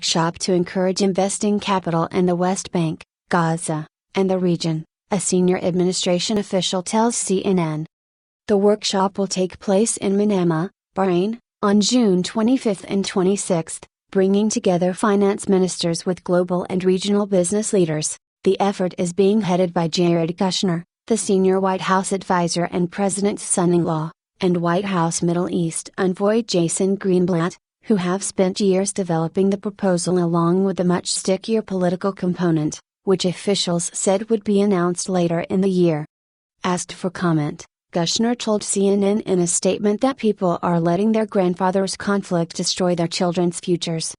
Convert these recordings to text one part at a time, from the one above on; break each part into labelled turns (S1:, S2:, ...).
S1: workshop to encourage investing capital in the West Bank, Gaza, and the region, a senior administration official tells CNN. The workshop will take place in Manama, Bahrain, on June 25 and 26, bringing together finance ministers with global and regional business leaders. The effort is being headed by Jared Kushner, the senior White House advisor and president's son-in-law, and White House Middle East envoy Jason Greenblatt, who have spent years developing the proposal along with the much stickier political component, which officials said would be announced later in the year. Asked for comment, Kushner told CNN in a statement that people are letting their grandfather's conflict destroy their children's futures.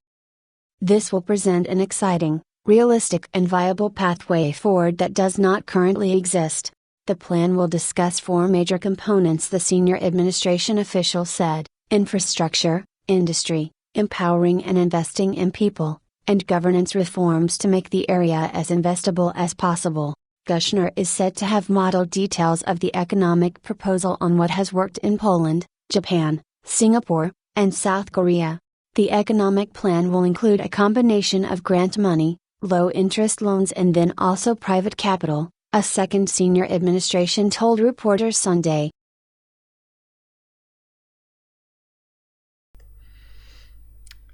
S1: This will present an exciting, realistic and viable pathway forward that does not currently exist. The plan will discuss four major components, the senior administration official said: infrastructure, industry, empowering and investing in people, and governance reforms to make the area as investable as possible. Kushner is said to have modeled details of the economic proposal on what has worked in Poland, Japan, Singapore, and South Korea. The economic plan will include a combination of grant money, low-interest loans and then also private capital, a second senior administration told reporters Sunday.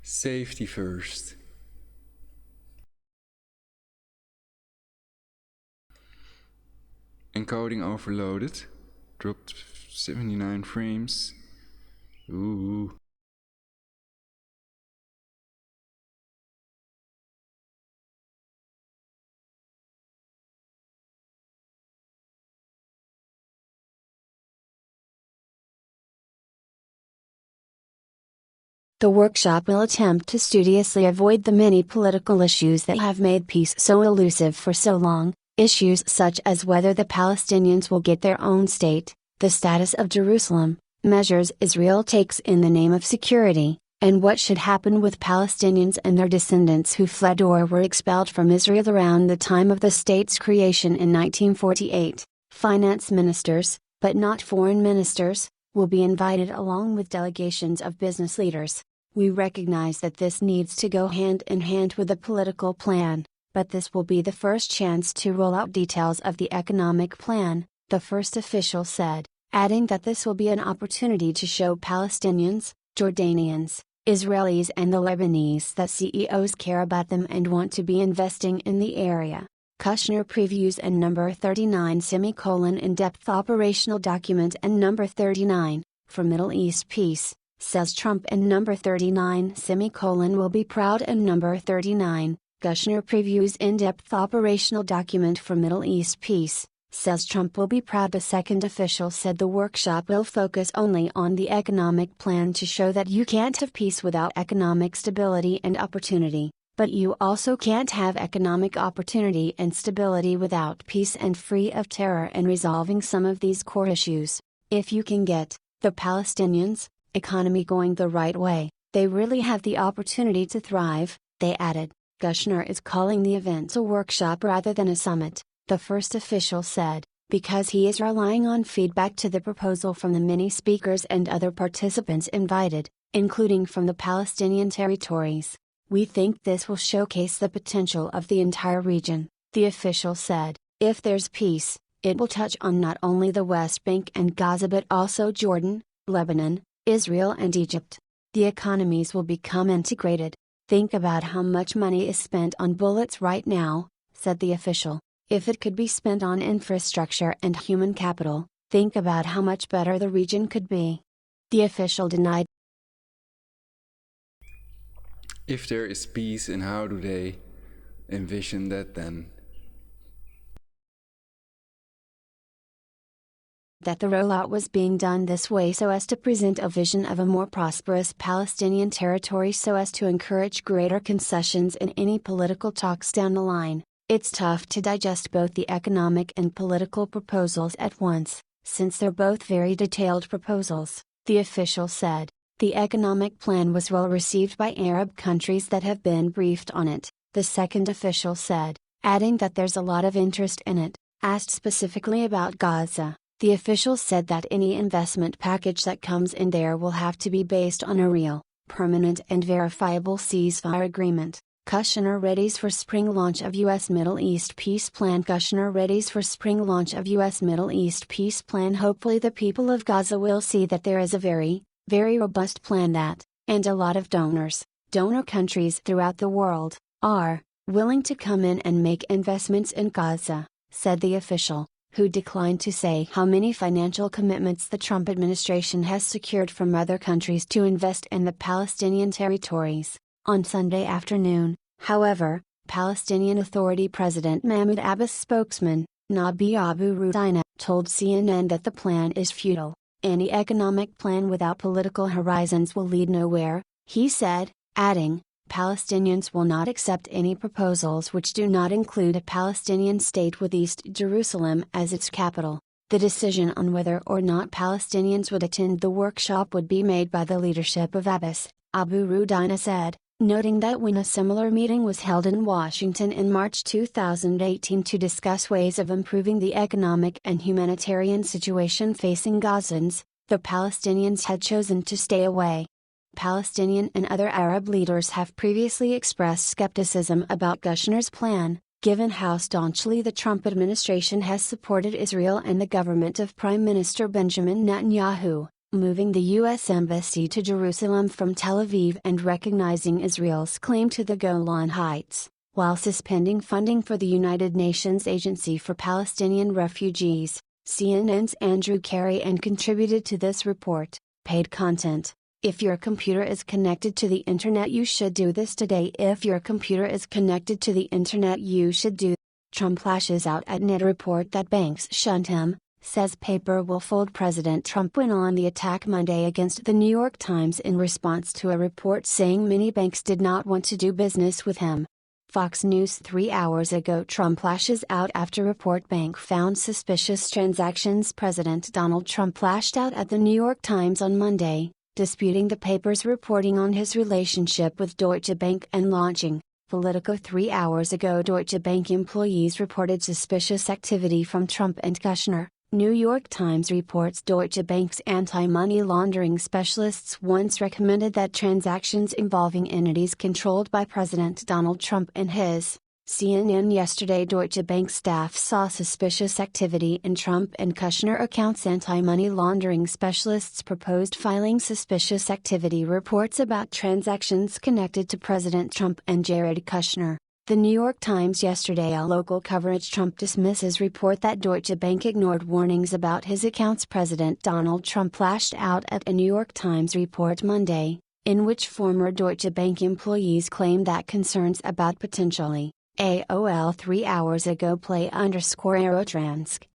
S2: Safety first. Encoding overloaded. Dropped 79 frames. Ooh.
S1: The workshop will attempt to studiously avoid the many political issues that have made peace so elusive for so long, issues such as whether the Palestinians will get their own state, the status of Jerusalem, measures Israel takes in the name of security, and what should happen with Palestinians and their descendants who fled or were expelled from Israel around the time of the state's creation in 1948. Finance ministers, but not foreign ministers, will be invited along with delegations of business leaders. We recognize that this needs to go hand in hand with a political plan, but this will be the first chance to roll out details of the economic plan, the first official said, adding that this will be an opportunity to show Palestinians, Jordanians, Israelis and the Lebanese that CEOs care about them and want to be investing in the area. Kushner previews and number 39 in-depth operational document and number 39, for Middle East peace, says Trump and number 39 will be proud and number 39, Kushner previews in-depth operational document for Middle East peace, says Trump will be proud. The second official said the workshop will focus only on the economic plan to show that you can't have peace without economic stability and opportunity. But you also can't have economic opportunity and stability without peace and free of terror and resolving some of these core issues. If you can get the Palestinians' economy going the right way, they really have the opportunity to thrive, they added. Kushner is calling the event a workshop rather than a summit, the first official said, because he is relying on feedback to the proposal from the many speakers and other participants invited, including from the Palestinian territories. We think this will showcase the potential of the entire region, the official said. If there's peace, it will touch on not only the West Bank and Gaza but also Jordan, Lebanon, Israel and Egypt. The economies will become integrated. Think about how much money is spent on bullets right now, said the official. If it could be spent on infrastructure and human capital, think about how much better the region could be. The official denied.
S2: If there is peace, and how do they envision that then?
S1: That the rollout was being done this way so as to present a vision of a more prosperous Palestinian territory so as to encourage greater concessions in any political talks down the line. It's tough to digest both the economic and political proposals at once, since they're both very detailed proposals, the official said. The economic plan was well received by Arab countries that have been briefed on it, the second official said, adding that there's a lot of interest in it. Asked specifically about Gaza, the official said that any investment package that comes in there will have to be based on a real, permanent and verifiable ceasefire agreement. Kushner readies for spring launch of U.S. Middle East peace plan. Kushner readies for spring launch of U.S. Middle East peace plan. Hopefully the people of Gaza will see that there is a very, very robust plan that, and a lot of donor countries throughout the world, are willing to come in and make investments in Gaza, said the official, who declined to say how many financial commitments the Trump administration has secured from other countries to invest in the Palestinian territories. On Sunday afternoon, however, Palestinian Authority President Mahmoud Abbas spokesman, Nabi Abu Rudina, told CNN that the plan is futile. Any economic plan without political horizons will lead nowhere, he said, adding, Palestinians will not accept any proposals which do not include a Palestinian state with East Jerusalem as its capital. The decision on whether or not Palestinians would attend the workshop would be made by the leadership of Abbas, Abu Rudina said, noting that when a similar meeting was held in Washington in March 2018 to discuss ways of improving the economic and humanitarian situation facing Gazans, the Palestinians had chosen to stay away. Palestinian and other Arab leaders have previously expressed skepticism about Kushner's plan, given how staunchly the Trump administration has supported Israel and the government of Prime Minister Benjamin Netanyahu, moving the U.S. Embassy to Jerusalem from Tel Aviv and recognizing Israel's claim to the Golan Heights, while suspending funding for the United Nations Agency for Palestinian Refugees. CNN's Andrew Carey and contributed to this report. Paid content. If your computer is connected to the internet, you should do this today. If your computer is connected to the internet, you should do. Trump lashes out at net report that banks shunned him, says paper will fold. President Trump went on the attack Monday against the New York Times in response to a report saying many banks did not want to do business with him. Fox News 3 hours ago. Trump lashes out after report bank found suspicious transactions. President Donald Trump lashed out at the New York Times on Monday, disputing the paper's reporting on his relationship with Deutsche Bank and launching Politico. 3 hours ago. Deutsche Bank employees reported suspicious activity from Trump and Kushner. New York Times reports Deutsche Bank's anti-money laundering specialists once recommended that transactions involving entities controlled by President Donald Trump and his. CNN yesterday. Deutsche Bank staff saw suspicious activity in Trump and Kushner accounts. Anti-money laundering specialists proposed filing suspicious activity reports about transactions connected to President Trump and Jared Kushner. The New York Times yesterday. A local coverage. Trump dismisses report that Deutsche Bank ignored warnings about his accounts. President Donald Trump lashed out at a New York Times report Monday, in which former Deutsche Bank employees claimed that concerns about potentially AOL. 3 hours ago. Play_Aerotransk.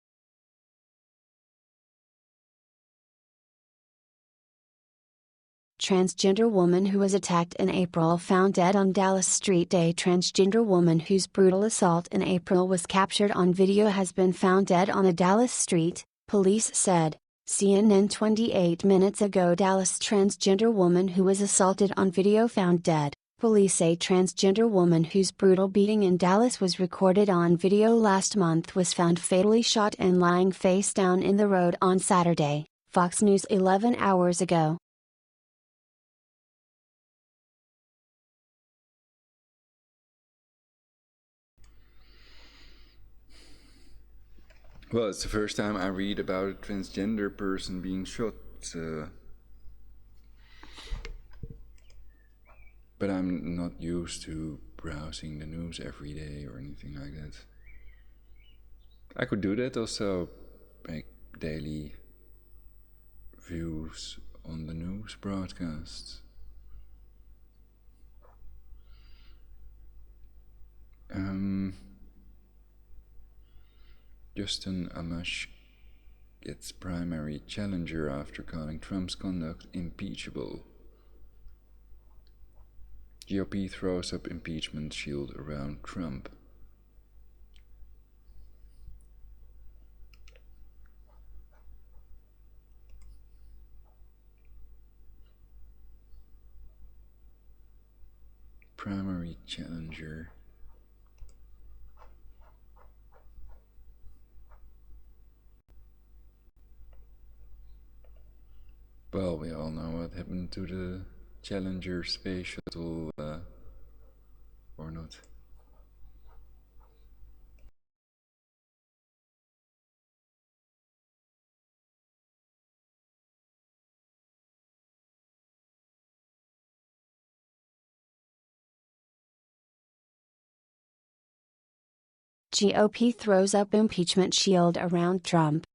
S1: Transgender woman who was attacked in April found dead on Dallas street. A transgender woman whose brutal assault in April was captured on video has been found dead on a Dallas street, police said. CNN 28 minutes ago. Dallas transgender woman who was assaulted on video found dead. Police say transgender woman whose brutal beating in Dallas was recorded on video last month was found fatally shot and lying face down in the road on Saturday, Fox News 11 hours ago.
S2: Well, it's the first time I read about a transgender person being shot. But I'm not used to browsing the news every day or anything like that. I could do that also, make daily views on the news broadcasts. Justin Amash gets primary challenger after calling Trump's conduct impeachable. GOP throws up impeachment shield around Trump. Primary challenger. Well, we all know what happened to the Challenger space shuttle or not.
S1: GOP throws up impeachment shield around Trump.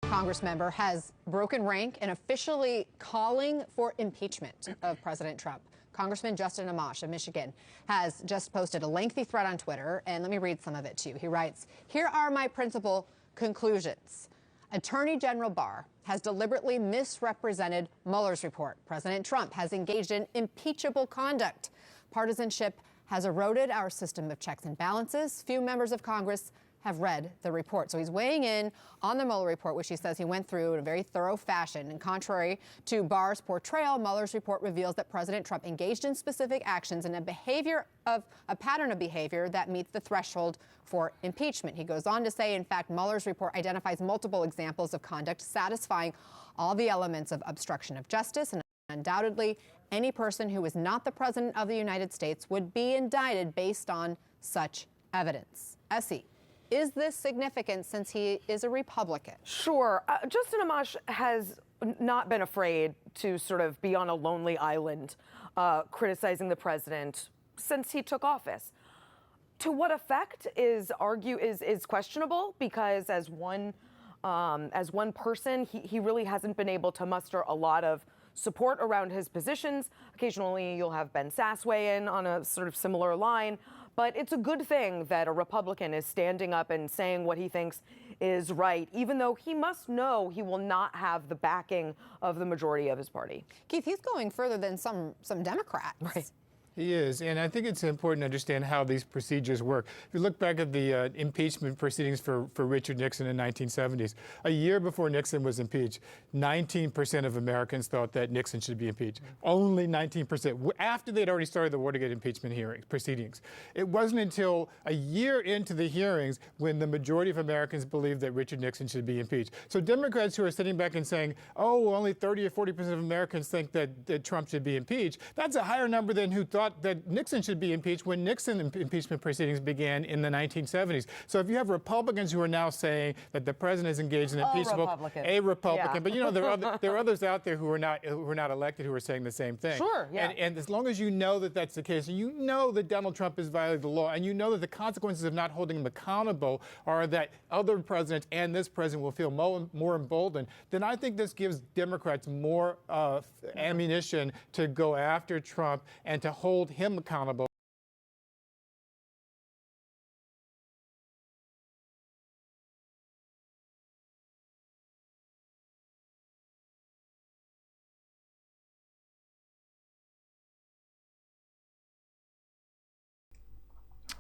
S3: Congress member has broken rank and officially calling for impeachment of President Trump. Congressman Justin Amash of Michigan has just posted a lengthy thread on Twitter, and let me read some of it to you. He writes, "Here are my principal conclusions. Attorney General Barr has deliberately misrepresented Mueller's report. President Trump has engaged in impeachable conduct. Partisanship has eroded our system of checks and balances. Few members of Congress have read the report." So he's weighing in on the Mueller report, which he says he went through in a very thorough fashion. And contrary to Barr's portrayal, Mueller's report reveals that President Trump engaged in specific actions and a pattern of behavior that meets the threshold for impeachment. He goes on to say, in fact, Mueller's report identifies multiple examples of conduct satisfying all the elements of obstruction of justice, and undoubtedly any person who is not the President of the United States would be indicted based on such evidence. Essie, is this significant since he is a Republican?
S4: Sure. Justin Amash has not been afraid to sort of be on a lonely island criticizing the president since he took office. To what effect is questionable, because as one person, he really hasn't been able to muster a lot of support around his positions. Occasionally, you'll have Ben Sass weigh in on a sort of similar line. But it's a good thing that a Republican is standing up and saying what he thinks is right, even though he must know he will not have the backing of the majority of his party.
S3: Keith, he's going further than some Democrats.
S4: Right.
S5: He is, and I think it's important to understand how these procedures work. If you look back at the impeachment proceedings for Richard Nixon in the 1970s, a year before Nixon was impeached, 19% of Americans thought that Nixon should be impeached. Only 19%, after they'd already started the Watergate impeachment proceedings. It wasn't until a year into the hearings when the majority of Americans believed that Richard Nixon should be impeached. So Democrats who are sitting back and saying, oh, only 30 or 40% of Americans think that Trump should be impeached, that's a higher number than who thought that Nixon should be impeached when Nixon impeachment proceedings began in the 1970s. So if you have Republicans who are now saying that the president is engaged in impeachable, a Republican, yeah. But you know there are others out there who are not elected who are saying the same thing.
S4: Sure, yeah.
S5: And as long as you know that that's the case, and you know that Donald Trump has violated the law, and you know that the consequences of not holding him accountable are that other presidents and this president will feel more emboldened, then I think this gives Democrats more ammunition to go after Trump and to hold him accountable.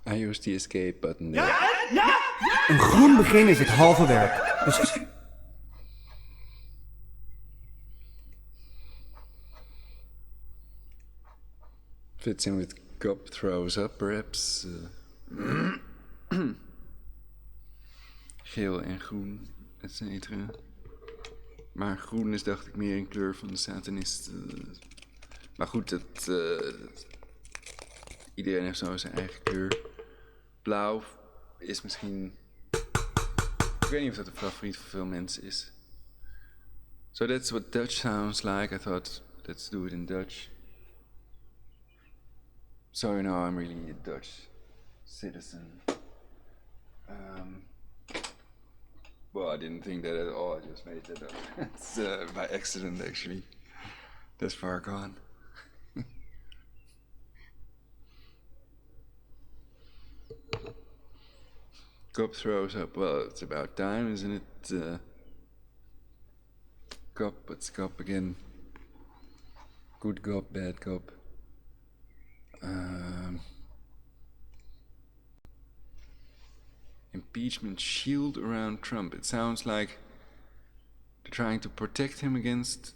S2: I use the escape button.
S6: Een groen begin is het halve werk. Dus
S2: fits in with Gop throws up, perhaps. Geel en groen, et cetera. Maar groen is, dacht ik, meer een kleur van de satanist. Maar goed, iedereen heeft zo zijn eigen kleur. Blauw is misschien... Ik weet niet of dat een favoriet voor veel mensen is. So that's what Dutch sounds like. I thought, let's do it in Dutch. So you know, I'm really a Dutch citizen. Well, I didn't think that at all. I just made that up. It's by accident, actually. That's far gone. Cop throws up. Well, it's about time, isn't it? Cop, what's cop again? Good cop, bad cop. Impeachment shield around Trump. It sounds like they're trying to protect him against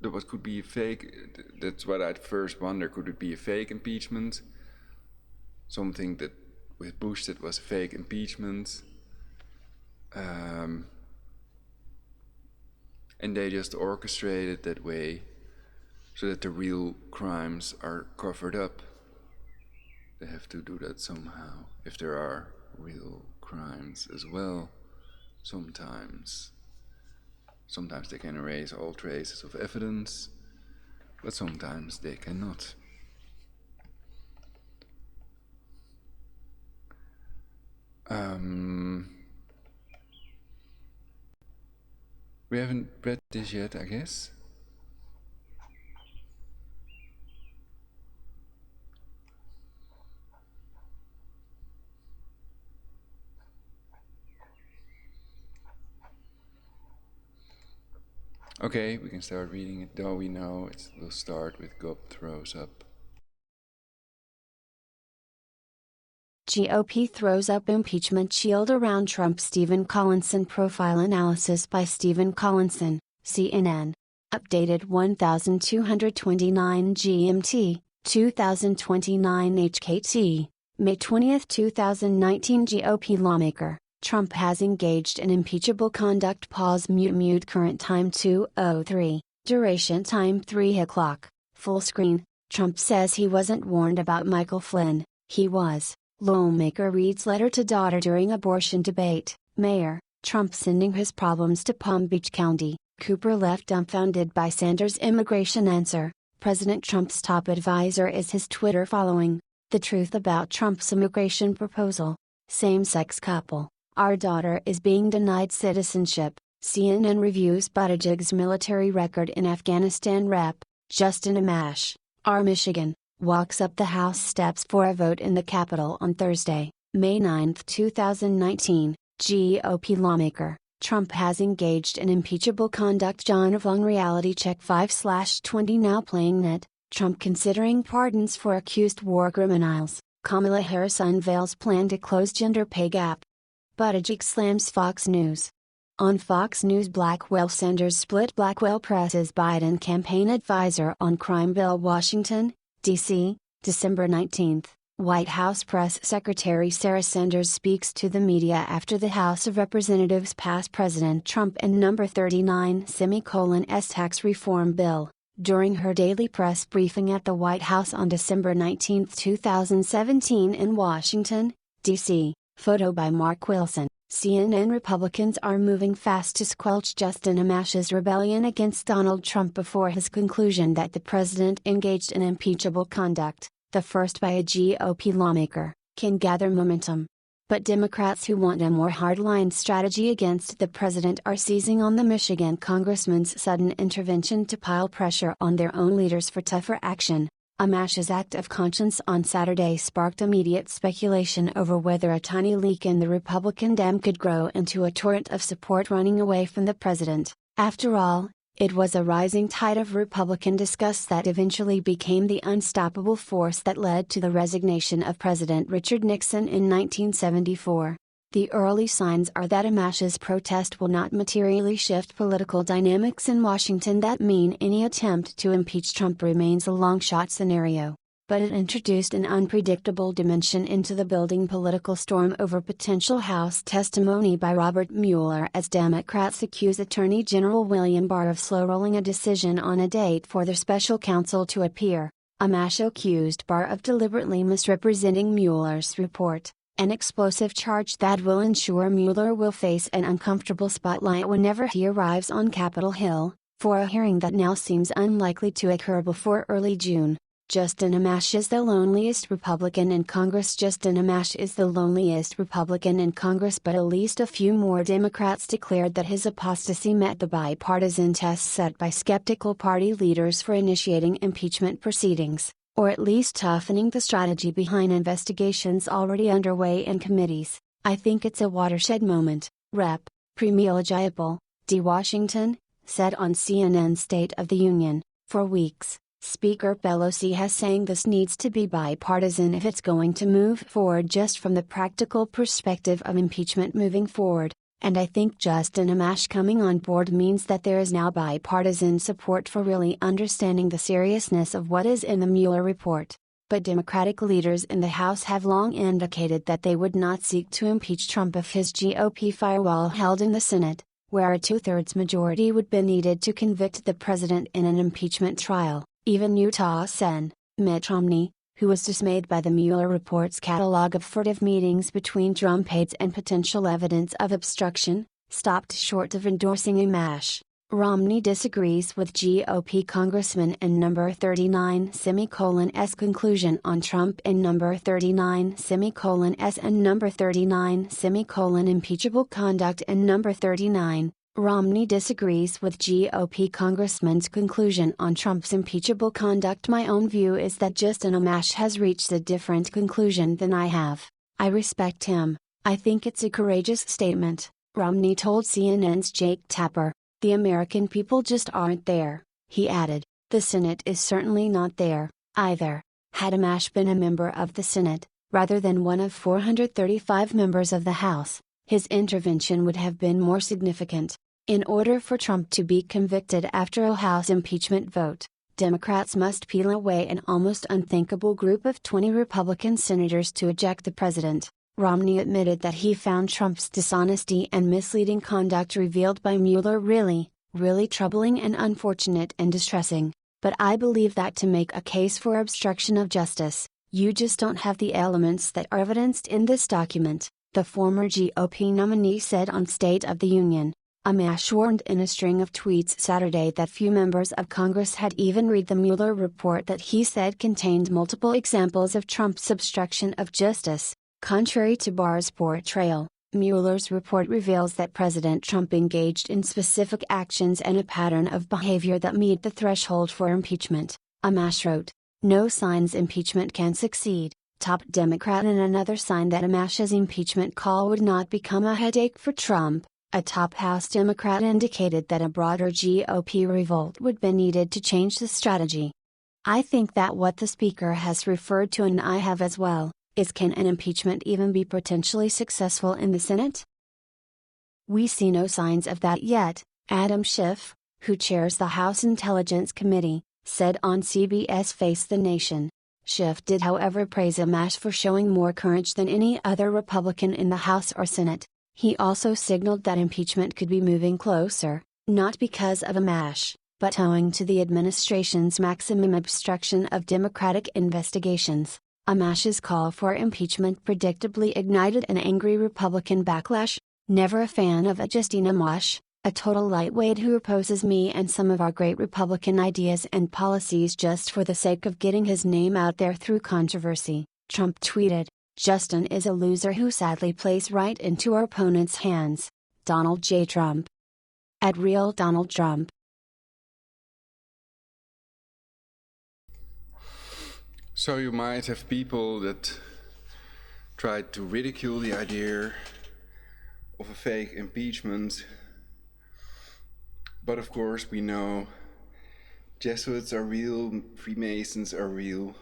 S2: that what could be a fake. That's what I'd first wonder. Could it be a fake impeachment? Something that with Bush that was a fake impeachment. And they just orchestrate it that way so that the real crimes are covered up. They have to do that somehow, if there are real crimes as well. Sometimes they can erase all traces of evidence, but sometimes they cannot. We haven't read this yet, I guess. Okay, we can start reading it, though we know it will start with Gob throws up.
S1: GOP throws up impeachment shield around Trump. Stephen Collinson profile analysis by Stephen Collinson, CNN. Updated 1229 GMT, 2029 HKT, May 20, 2019. GOP lawmaker, Trump has engaged in impeachable conduct. Pause mute current time 2:03, duration time 3 o'clock, full screen. Trump says he wasn't warned about Michael Flynn, he was. Lawmaker reads letter to daughter during abortion debate. Mayor, Trump sending his problems to Palm Beach County. Cooper left dumbfounded by Sanders' immigration answer. President Trump's top advisor is his Twitter following. The truth about Trump's immigration proposal. Same-sex couple. Our daughter is being denied citizenship. CNN reviews Buttigieg's military record in Afghanistan. Rep. Justin Amash, R. Michigan, walks up the House steps for a vote in the Capitol on Thursday, May 9, 2019. GOP lawmaker, Trump has engaged in impeachable conduct. John Vlong reality check 5/20 now playing net. Trump considering pardons for accused war criminals. Kamala Harris unveils plan to close gender pay gap. Buttigieg slams Fox News. On Fox News, Blackwell Sanders split. Blackwell presses Biden campaign advisor on crime bill. Washington, D.C., December 19. White House Press Secretary Sarah Sanders speaks to the media after the House of Representatives passed President Trump and No. 39(S) tax reform bill. During her daily press briefing at the White House on December 19, 2017 in Washington, D.C., photo by Mark Wilson. CNN Republicans are moving fast to squelch Justin Amash's rebellion against Donald Trump before his conclusion that the president engaged in impeachable conduct, the first by a GOP lawmaker, can gather momentum. But Democrats who want a more hardline strategy against the president are seizing on the Michigan congressman's sudden intervention to pile pressure on their own leaders for tougher action. Amash's act of conscience on Saturday sparked immediate speculation over whether a tiny leak in the Republican dam could grow into a torrent of support running away from the president. After all, it was a rising tide of Republican disgust that eventually became the unstoppable force that led to the resignation of President Richard Nixon in 1974. The early signs are that Amash's protest will not materially shift political dynamics in Washington that mean any attempt to impeach Trump remains a long-shot scenario. But it introduced an unpredictable dimension into the building political storm over potential House testimony by Robert Mueller as Democrats accuse Attorney General William Barr of slow-rolling a decision on a date for their special counsel to appear. Amash accused Barr of deliberately misrepresenting Mueller's report, an explosive charge that will ensure Mueller will face an uncomfortable spotlight whenever he arrives on Capitol Hill, for a hearing that now seems unlikely to occur before early June. Justin Amash is the loneliest Republican in Congress. Justin Amash is the loneliest Republican in Congress, but at least a few more Democrats declared that his apostasy met the bipartisan test set by skeptical party leaders for initiating impeachment proceedings, or at least toughening the strategy behind investigations already underway in committees. I think it's a watershed moment, Rep. Pramila Jayapal, D. Washington, said on CNN State of the Union. For weeks, Speaker Pelosi has saying this needs to be bipartisan if it's going to move forward. Just from the practical perspective of impeachment moving forward, And I think Justin Amash coming on board means that there is now bipartisan support for really understanding the seriousness of what is in the Mueller report. But Democratic leaders in the House have long indicated that they would not seek to impeach Trump if his GOP firewall held in the Senate, where a 2/3 majority would be needed to convict the president in an impeachment trial. Even Utah Sen. Mitt Romney, who was dismayed by the Mueller report's catalog of furtive meetings between Trump aides and potential evidence of obstruction, stopped short of endorsing Amash. Romney disagrees with GOP Congressman and number 39's conclusion on Trump and number 39's and number 39 impeachable conduct and number 39. Romney disagrees with GOP Congressman's conclusion on Trump's impeachable conduct. My own view is that Justin Amash has reached a different conclusion than I have. I respect him. I think it's a courageous statement, Romney told CNN's Jake Tapper. The American people just aren't there, he added. The Senate is certainly not there, either. Had Amash been a member of the Senate, rather than one of 435 members of the House, his intervention would have been more significant. In order for Trump to be convicted after a House impeachment vote, Democrats must peel away an almost unthinkable group of 20 Republican senators to eject the president. Romney admitted that he found Trump's dishonesty and misleading conduct revealed by Mueller really troubling and unfortunate and distressing. But I believe that to make a case for obstruction of justice, you just don't have the elements that are evidenced in this document, the former GOP nominee said on State of the Union. Amash warned in a string of tweets Saturday that few members of Congress had even read the Mueller report that he said contained multiple examples of Trump's obstruction of justice. Contrary to Barr's portrayal, Mueller's report reveals that President Trump engaged in specific actions and a pattern of behavior that meet the threshold for impeachment. Amash wrote, "No signs impeachment can succeed." Top Democrat in another sign that Amash's impeachment call would not become a headache for Trump. A top House Democrat indicated that a broader GOP revolt would be needed to change the strategy. I think that what the Speaker has referred to, and I have as well, is can an impeachment even be potentially successful in the Senate? We see no signs of that yet, Adam Schiff, who chairs the House Intelligence Committee, said on CBS Face the Nation. Schiff did however praise Amash for showing more courage than any other Republican in the House or Senate. He also signaled that impeachment could be moving closer, not because of Amash, but owing to the administration's maximum obstruction of Democratic investigations. Amash's call for impeachment predictably ignited an angry Republican backlash. Never a fan of Justin Amash, a total lightweight who opposes me and some of our great Republican ideas and policies just for the sake of getting his name out there through controversy, Trump tweeted. Justin is a loser who sadly plays right into our opponent's hands. Donald J. Trump. At Real Donald Trump.
S2: So you might have people that try to ridicule the idea of a fake impeachment. But of course we know Jesuits are real, Freemasons are real,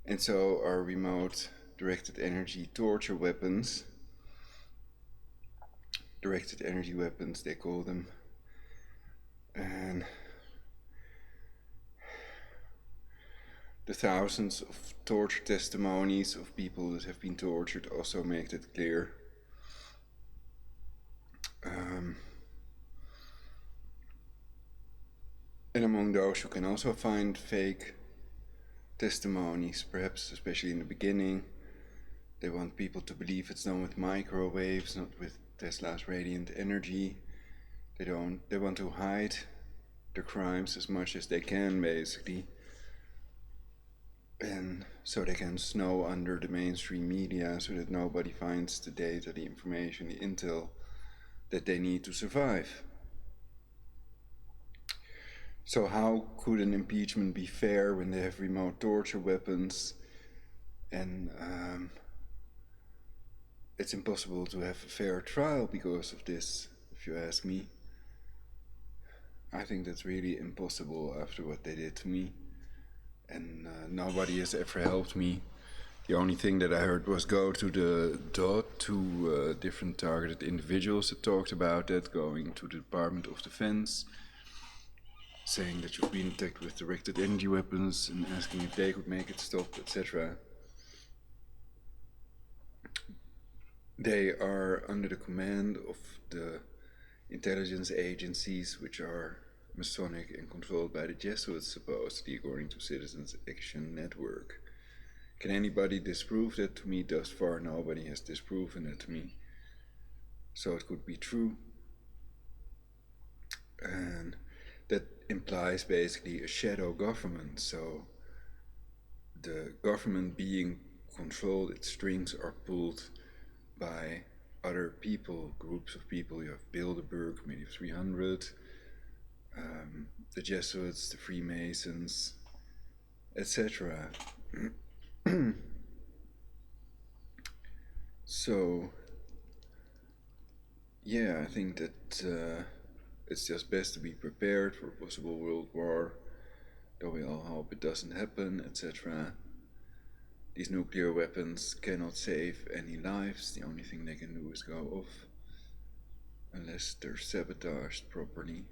S2: and so are remote directed energy torture weapons. Directed energy weapons, they call them. And the thousands of torture testimonies of people that have been tortured also make that clear. And among those you can also find fake testimonies, perhaps especially in the beginning. They want people to believe it's done with microwaves, not with Tesla's radiant energy. They want to hide their crimes as much as they can, basically. And so they can snow under the mainstream media so that nobody finds the data, the information, the intel that they need to survive. So how could an impeachment be fair when they have remote torture weapons and it's impossible to have a fair trial because of this, if you ask me. I think that's really impossible after what they did to me. And nobody has ever helped me The only thing that I heard was go to the DOT, to different targeted individuals that talked about that, going to the Department of Defense, saying that you've been attacked with directed energy weapons and asking if they could make it stop, etc. They are under the command of the intelligence agencies, which are Masonic and controlled by the Jesuits, supposedly, according to Citizens Action Network. Can anybody disprove that to me? Thus far, nobody has disproven it to me. So it could be true. And that implies basically a shadow government. So the government being controlled, its strings are pulled by other people, groups of people. You have Bilderberg, Committee of 300, the Jesuits, the Freemasons, etc. So, yeah, I think that it's just best to be prepared for a possible world war, though we all hope it doesn't happen, etc. These nuclear weapons cannot save any lives. The only thing they can do is go off, unless they're sabotaged properly.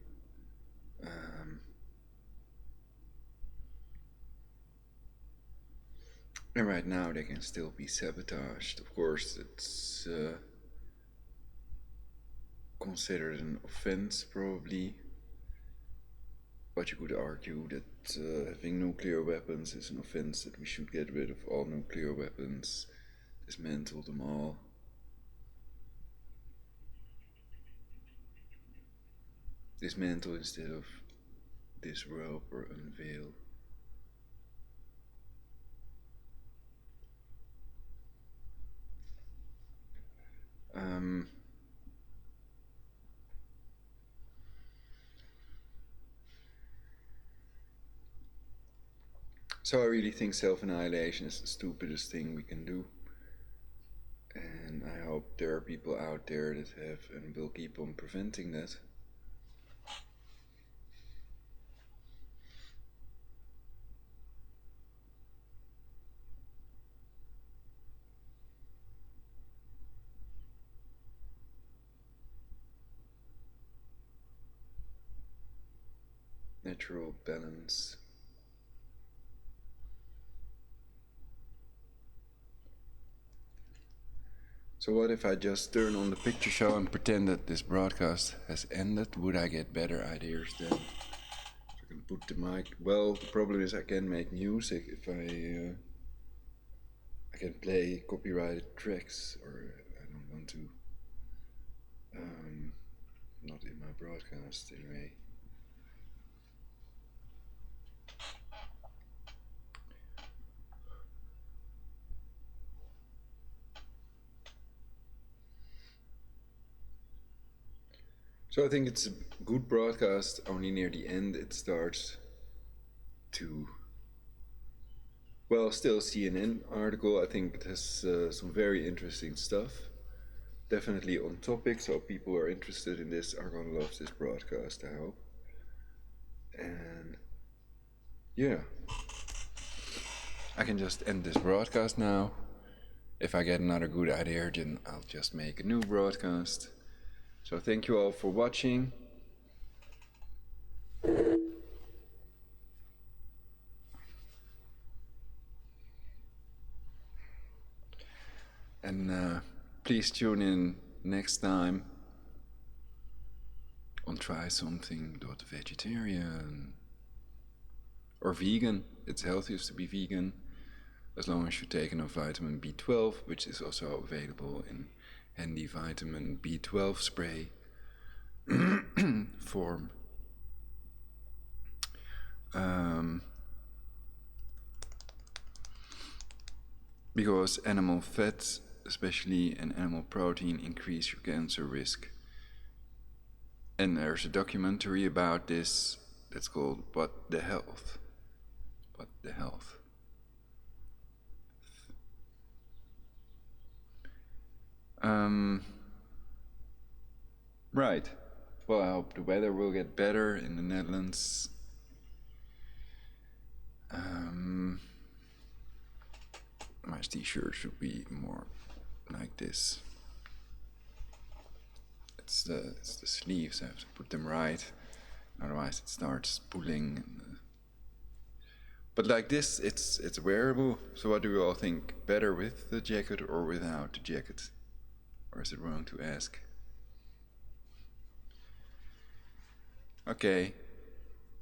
S2: And right now they can still be sabotaged. Of course, it's considered an offense, probably. But you could argue that having nuclear weapons is an offense, that we should get rid of all nuclear weapons, dismantle them all. Dismantle instead of disrobe or unveil. So I really think self-annihilation is the stupidest thing we can do. And I hope there are people out there that have and will keep on preventing that. Natural balance. So what if I just turn on the picture show and pretend that this broadcast has ended? Would I get better ideas then? So I can put the mic. Well, the problem is I can make music if I can play copyrighted tracks, or I don't want to. Not in my broadcast anyway. So I think it's a good broadcast. Only near the end it starts to, well, still CNN article. I think it has some very interesting stuff. Definitely on topic, so people who are interested in this are gonna love this broadcast, I hope. And yeah, I can just end this broadcast now. If I get another good idea, then I'll just make a new broadcast. So thank you all for watching. And please tune in next time on Try Something.Vegetarian. Or vegan. It's healthiest to be vegan, as long as you take enough vitamin B12, which is also available in handy vitamin B12 spray form. Because animal fats, especially and animal protein, increase your cancer risk. And there's a documentary about this that's called What the Health. What the Health. Right. Well, I hope the weather will get better in the Netherlands. my t-shirt should be more like this. It's the sleeves, I have to put them right, otherwise it starts pulling. But like this, it's wearable. So what do you all think? Better with the jacket or without the jacket? Or is it wrong to ask? Okay.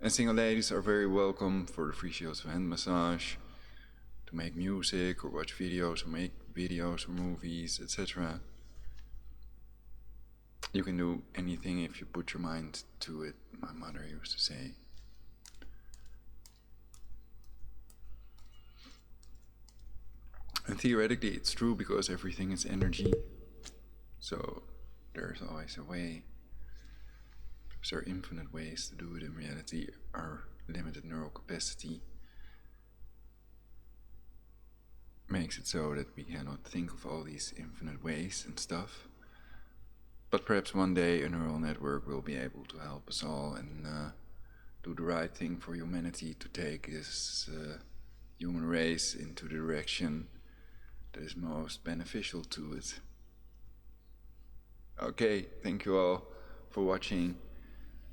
S2: And single ladies are very welcome for the free shields of hand massage, to make music or watch videos or make videos or movies, etc. You can do anything if you put your mind to it, my mother used to say. And theoretically it's true because everything is energy. So there's always a way. There are infinite ways to do it. In reality, our limited neural capacity makes it so that we cannot think of all these infinite ways and stuff. But perhaps one day a neural network will be able to help us all and do the right thing for humanity, to take this human race into the direction that is most beneficial to it. Okay, thank you all for watching.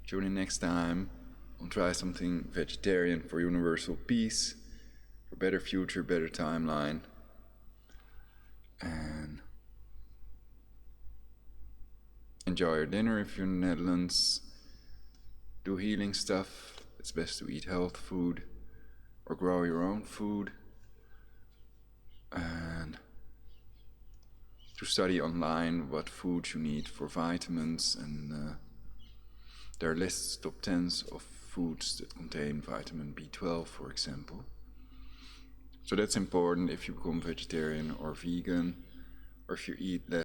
S2: Tune in next time. We'll try something vegetarian for universal peace, for better future, better timeline. And enjoy your dinner if you're in the Netherlands. Do healing stuff. It's best to eat health food or grow your own food. And to study online what foods you need for vitamins, and there are lists, top 10s of foods that contain vitamin B12, for example. So that's important if you become vegetarian or vegan, or if you eat less